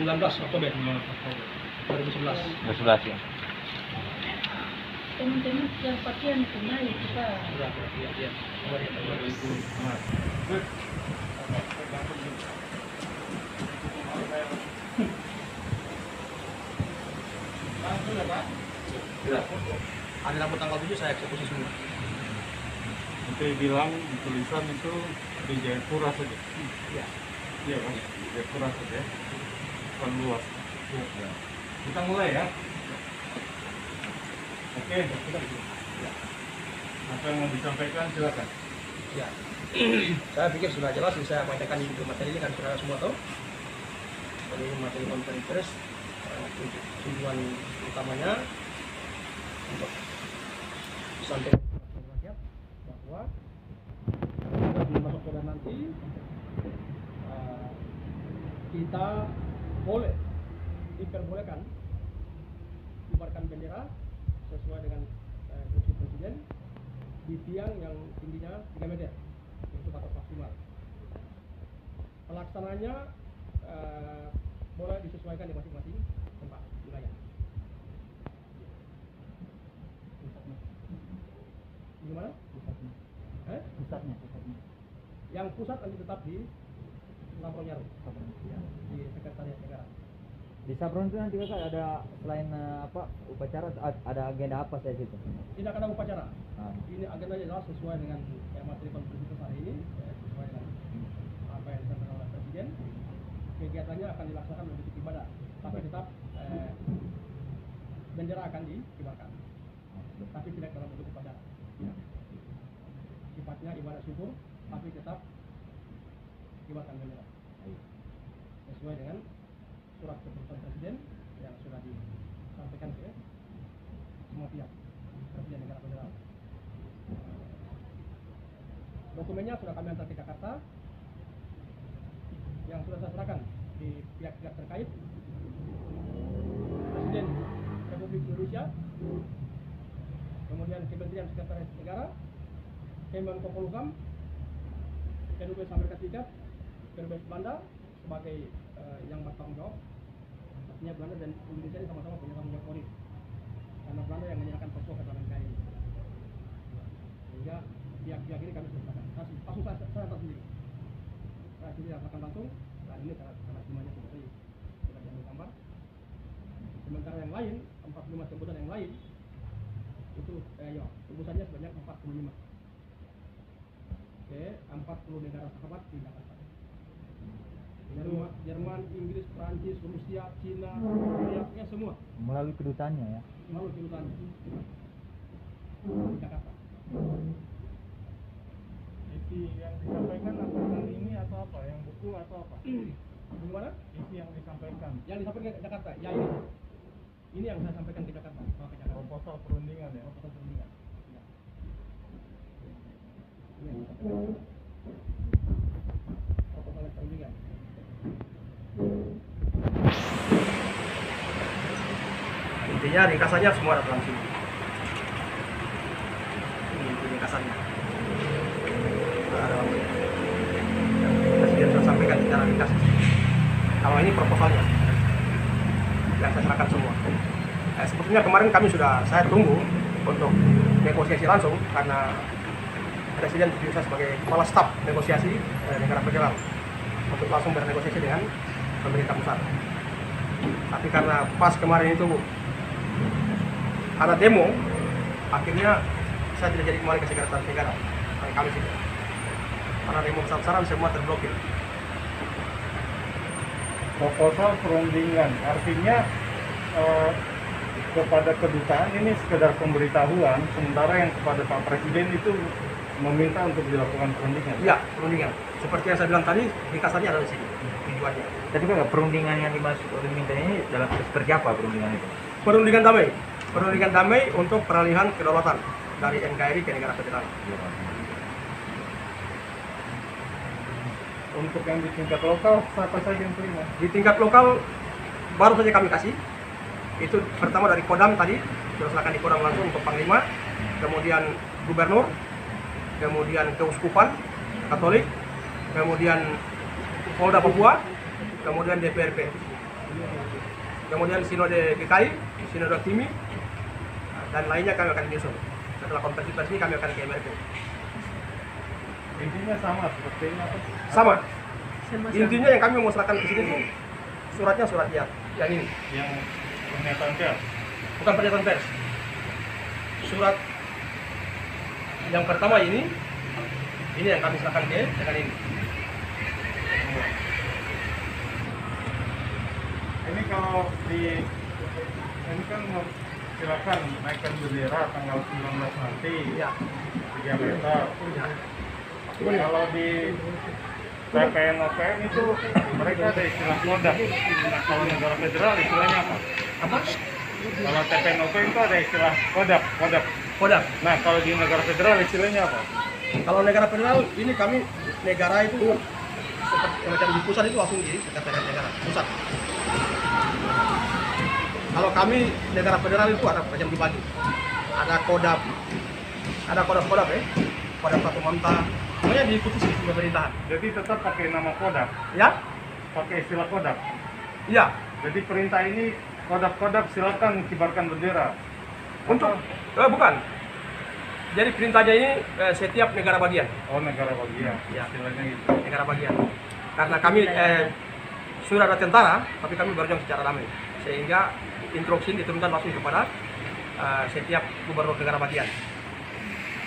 Oktober 2011. 2011 ya. Teman-teman yang pakaian kenal kita. Iya. Ada lampu tanggal 7 saya eksekusi semua. Nanti bilang tulisan itu di Jayapura saja. Iya. Iya kan? Di Jayapura saja. Bukan luas. Ya. Kita mulai ya. Oke. Ya. Apa yang mau disampaikan silakan. Ya. Saya pikir sudah jelas, saya bacakan di materi ini kan saudara semua tahu. Ini materi konferensi pers, tujuan utamanya untuk disampaikan kepada rakyat bahwa sebelum masuk Oktober nanti kita boleh diperbolehkan kibarkan bendera sesuai dengan instruksi presiden di tiang yang tingginya 3 meter, itu batas maksimal. Pelaksananya boleh disesuaikan di masing-masing tempat wilayah. Gimana? Pusatnya. Yang pusat nanti tetap di Sabronyaru, di Sekretariat Negara. Di Sabron itu nanti kakak ada selain upacara ada agenda apa saja situ? Tidak ada upacara. Ah. Ini agendanya jelas sesuai dengan materi konferensi pers hari ini, sesuai dengan apa yang disampaikan oleh Presiden. Kegiatannya akan dilaksanakan bentuk ibadah, tapi tetap bendera akan dikibarkan, tapi tidak dalam bentuk upacara. Sifatnya ibadah syukur, tapi tetap kibarkan bendera sesuai dengan surat keputusan Presiden yang sudah disampaikan ke semua pihak, Presiden Negara Federal. Dokumennya sudah kami antar ke Jakarta, yang sudah saya serahkan di pihak-pihak terkait, Presiden Republik Indonesia, kemudian Kementerian Sekretaris Negara, Kemenko Polhukam, Kedubes Amerika Serikat, Kedubes Belanda sebagai yang bertanggung jawab. Artinya Belanda dan Indonesia ini sama-sama punya tanggung jawab polri, karena Belanda yang menyerahkan posko ke dalam KRI. Sehingga pihak-pihak ini kami serahkan. Langsung saya antar sendiri. Saya sendiri rasakan langsung, dan ini sangat semuanya seperti sudah diambil gambar. Sementara yang lain, 45 tembusan yang lain itu tembusannya sebanyak 45. Oke, 40 negara sahabat di Jakarta. Jerman, Inggris, Prancis, Rusia, Cina, Korea, semua. Melalui kedutannya ya. Melalui kedutaan di Jakarta. Isi yang disampaikan apakah ini atau apa? Yang buku atau apa? Gimana? Isi yang disampaikan. Yang disampaikan ke Jakarta, ya ini. Ini yang saya sampaikan ke Jakarta, bawa ke Jakarta. Proposal perundingan ya. Proposal perundingan. Ya. Ini yang disampaikan. Proposal perundingan. Intinya ringkasannya semua ada dalam sini. Ini ringkasannya. Presiden sudah sampaikan secara ringkas. Kalau ini proposalnya yang saya serahkan semua. Sebetulnya kemarin saya tunggu untuk negosiasi langsung karena Presiden tujuh saya sebagai kepala staf negosiasi negara federal untuk langsung bernegosiasi dengan pemerintah pusat. Tapi karena pas kemarin itu ada demo, akhirnya saya tidak jadi kembali ke Sekretariat Negara hari Kamis itu. Karena demo besar-besaran semua terblokir. Proposal perundingan artinya kepada kedutaan ini sekedar pemberitahuan, sementara yang kepada Pak Presiden itu meminta untuk dilakukan perundingan. Iya, perundingan. Seperti yang saya bilang tadi, ringkasannya ada di sini tujuannya. Tapi kan perundingan yang diminta ini dalam seperti apa perundingan itu? Perundingan damai. Perundingan damai untuk peralihan kedaulatan dari NKRI ke negara federal. Untuk yang di tingkat lokal, siapa saja yang terima? Di tingkat lokal baru saja kami kasih. Itu pertama dari Kodam tadi, sudah serahkan di Kodam langsung untuk Panglima, kemudian Gubernur, kemudian Keuskupan Katolik, kemudian Polda Papua, kemudian DPRP. Kemudian Sinode GKI, Sinode Timi, dan lainnya kami akan menyusun. Setelah konferensi pers ini kami akan ke MRP. Intinya sama seperti ini apa? Sama. Sama-sama. Intinya yang kami mau serahkan ke sini tuh suratnya surat yang ini. Yang pernyataan pers. Bukan pernyataan pers. Surat yang pertama ini yang kami serahkan ke dengan ini. Ini kalau di ini kan silakan naikkan bendera tanggal 19 nanti Ya. 3 meter. Ya. Kalau di TPN OPM itu mereka ada istilah kodam. Nah, kalau negara federal istilahnya apa? Apa? Kalau TPN OPM itu ada istilah kodam. Kodam. Nah, kalau di negara federal istilahnya apa? Kalau negara federal ini kami negara itu seperti macam di pusat itu langsung di sekretariat negara pusat. Kalau kami negara federal itu ada macam dibagi. Ada kodam ya. Kodam satu Mamta. Semuanya diikuti di pemerintahan. Jadi tetap pakai nama kodam, Ya? pakai istilah kodam. Iya. Jadi perintah ini kodam silakan kibarkan bendera. Untuk bukan. Jadi perintahnya ini setiap negara bagian. Oh, negara bagian. Ya. Istilahnya gitu. Negara bagian. Karena kami sudah ada tentara, tapi kami berjuang secara damai. Sehingga instruksi diturunkan langsung kepada setiap gubernur negara bagian.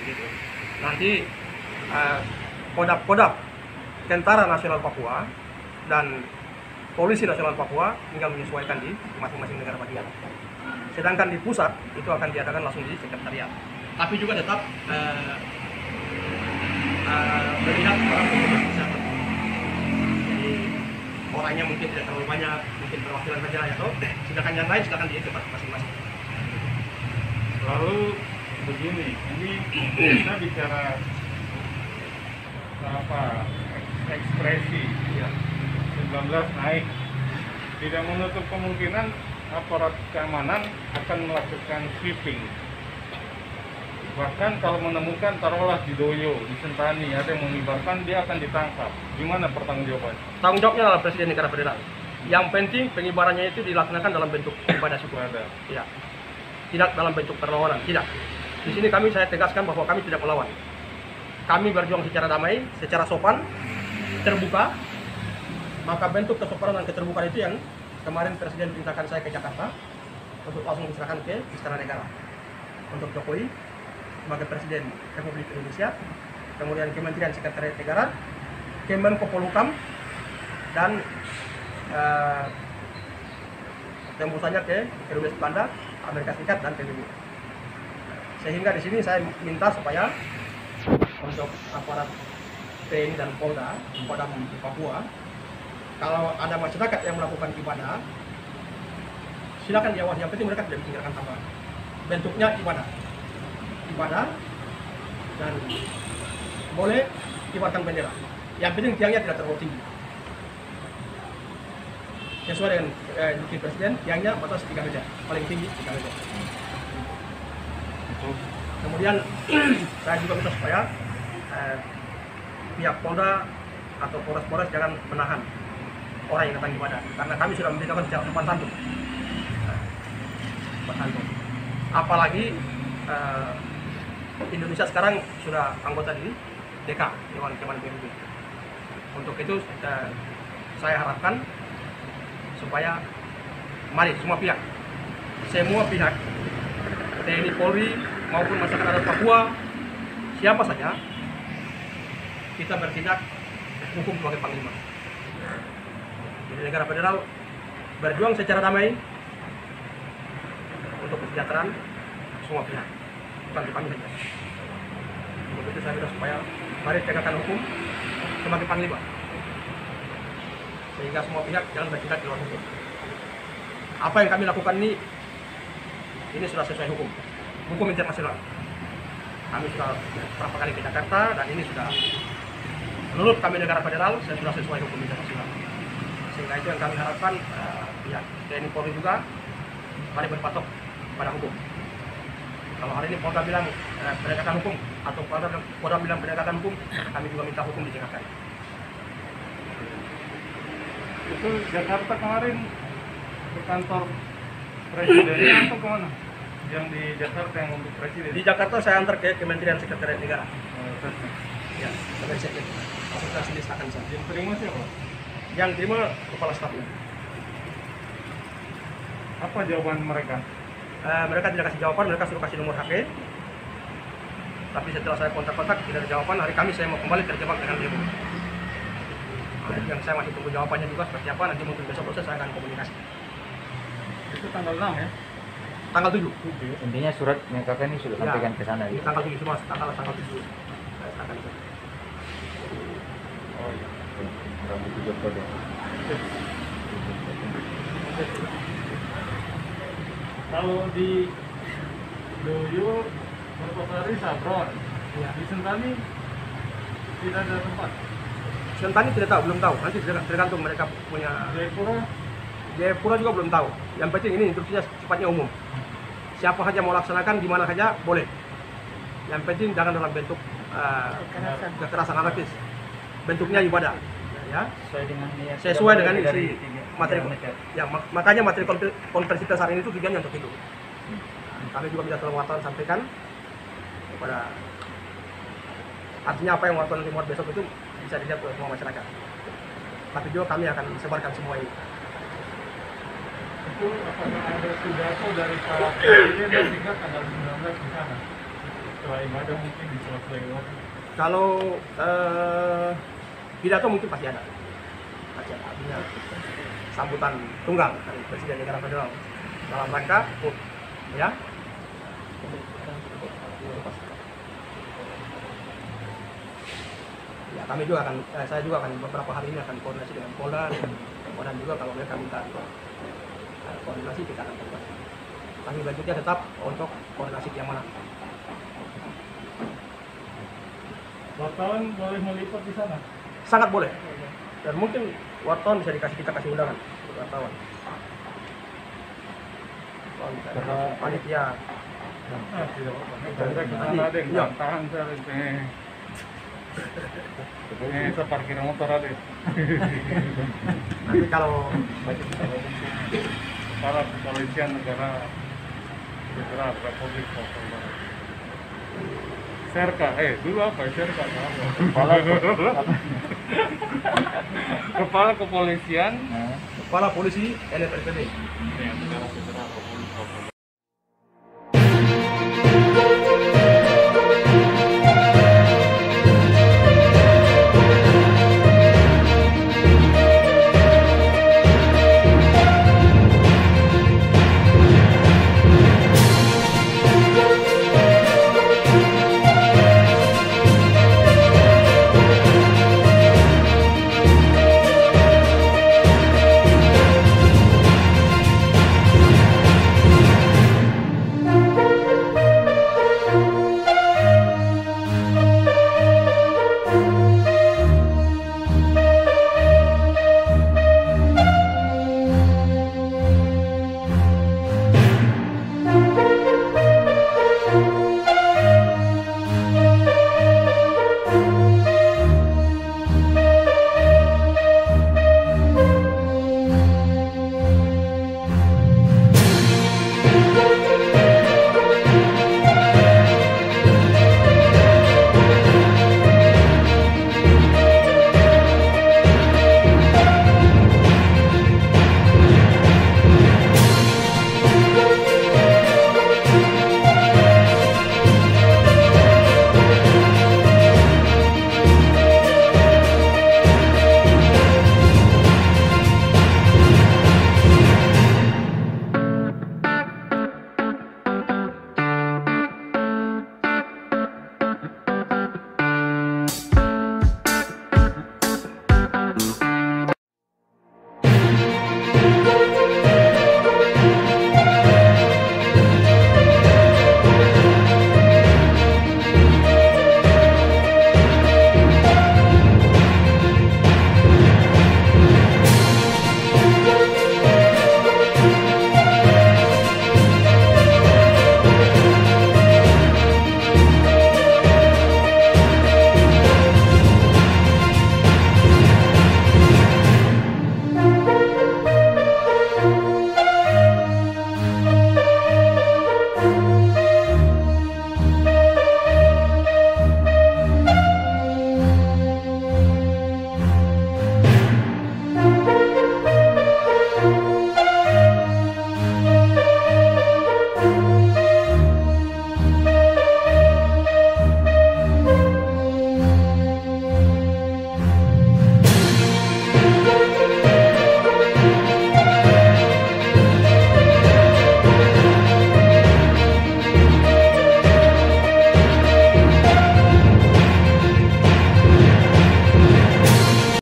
Gitu. Nanti kodam Tentara Nasional Papua dan Polisi Nasional Papua tinggal menyesuaikan di masing-masing negara bagian. Sedangkan di pusat itu akan diadakan langsung di sekretariat. Tapi juga tetap melihat orang pengurus kesehatan. Jadi orangnya mungkin tidak terlalu banyak, mungkin perwakilan saja atau sedangkan yang lain silakan di tempat masing-masing. Lalu begini, ini kita bicara apa ekspresi Iya. 19 naik, tidak menutup kemungkinan aparat keamanan akan melakukan sweeping. Bahkan kalau menemukan taruhlah di Doyo, di Sentani ada yang mengibarkan, dia akan ditangkap. Gimana pertanggungjawabannya? Tanggung jawabnya adalah Presiden Negara Federal. Yang penting pengibarannya itu dilaksanakan dalam bentuk ibadah syukur. Ada. Ya. Tidak dalam bentuk perlawanan, tidak. Di sini saya tegaskan bahwa kami tidak melawan. Kami berjuang secara damai, secara sopan, terbuka. Maka bentuk kesopanan dan keterbukaan itu yang kemarin Presiden perintahkan saya ke Jakarta untuk langsung diserahkan ke Istana Negara. Untuk Jokowi sebagai Presiden Republik Indonesia, kemudian Kementerian Sekretariat Negara, Kemenko Polhukam, dan tembusannya ke Kedubes Belanda, Amerika Serikat, dan PBB. Sehingga di sini saya minta supaya untuk aparat TNI dan Polda, Kodam di Papua, kalau ada masyarakat yang melakukan ibadah, silakan diawasi. Yang penting mereka tidak ditinggalkan tanpa bentuknya ibadah dan boleh kibarkan bendera. Yang penting tiangnya tidak terlalu tinggi. Sesuai dengan instruksi Presiden, tiangnya batas 3 meter, paling tinggi 3 meter. Kemudian saya juga minta supaya pihak Polda atau Polres jangan menahan orang yang datang ibadah, karena kami sudah memberitahukan secara sopan santun. Apalagi Indonesia sekarang sudah anggota di DK, Dewan Keamanan PBB. Untuk itu saya harapkan supaya mari semua pihak TNI, Polri maupun masyarakat adat Papua, siapa saja, kita bertindak hukum sebagai panglima. Jadi negara federal berjuang secara damai untuk kesejahteraan semua pihak, bukan kami saja. Untuk itu saya minta supaya mari tegakkan hukum sebagai panglima, sehingga semua pihak jangan bertindak di luar hukum. Apa yang kami lakukan ini sudah sesuai hukum internasional. Kami sudah beberapa kali ke Jakarta dan ini sudah menurut kami negara federal sudah sesuai hukum internasional. Sehingga itu yang kami harapkan pihak TNI Polri juga mari berpatok pada hukum. Kalau hari ini Polda bilang penegakan hukum atau Polda bilang penegakan hukum, kami juga minta hukum ditegakkan. Itu Jakarta kemarin ke kantor presidennya atau kemana? Yang di Jakarta yang untuk presiden? Di Jakarta saya antar ke Kementerian Sekretariat Negara. Terus, Ya, sampai saya konsultasi listakan saya. yang terima siapa? Yang terima kepala stafnya. Apa jawaban mereka? Mereka tidak kasih jawaban, mereka suruh kasih nomor HP. Tapi setelah saya kontak-kontak tidak ada jawaban. Hari Kamis saya mau kembali terjebak dengan demo. Yang saya masih tunggu jawabannya juga seperti apa. Nanti mungkin besok lusa saya akan komunikasi. Itu tanggal 6 ya? Tanggal 7. Intinya surat kakak ini sudah Ya, sampaikan ke sana di gitu. tanggal 7 semua, tanggal 7. Saya serahkan itu. Oh iya. Rambut juga kode. Kalau di Doyo, Mertosari, Sabron, Ya. di Sentani tidak ada tempat. Sentani tidak tahu, belum tahu. Nanti tergantung mereka punya. Jayapura, Jayapura juga belum tahu. Yang penting ini instruksinya sifatnya umum. Siapa saja mau laksanakan di mana saja boleh. Yang penting jangan dalam bentuk kekerasan anarkis. Bentuknya ibadah. Ya. Sesuai dengan isi materi. Ya, makanya materi konferensi pers hari ini itu tujuannya untuk itu. Kami juga bisa tolong wartawan sampaikan kepada, artinya apa yang wartawan nanti muat besok itu bisa dilihat oleh semua masyarakat. Tapi juga kami akan sebarkan semua ini. itu apakah ada pidato dari Pak Presiden dan juga tanggal 19 di sana? Setelah ibadah mungkin diselesaikan. Kalau pidato mungkin pasti ada. Pasti ada. Artinya sambutan tunggal dari Presiden Negara Federal dalam rangka ya. Ya, kami juga akan, saya juga akan beberapa hari ini akan koordinasi dengan Polda dan juga kalau mereka minta koordinasi kita akan koordinasi. Kami bentuknya tetap untuk koordinasi keamanan. Wartawan boleh meliput di sana? Sangat boleh. Dan mungkin wartawan bisa kita kasih undangan untuk wartawan. Panitia. Tidak apa-apa. Kita ada yang tahan saya. Saya parkir motor ada. Nanti kalau Para kepolisian negara Federal Republik Papua Barat. Serka, dulu apa? Serka apa? Kepala Kepolisian Kepala Polisi NFRPD. Negara Federal Republik Papua Barat.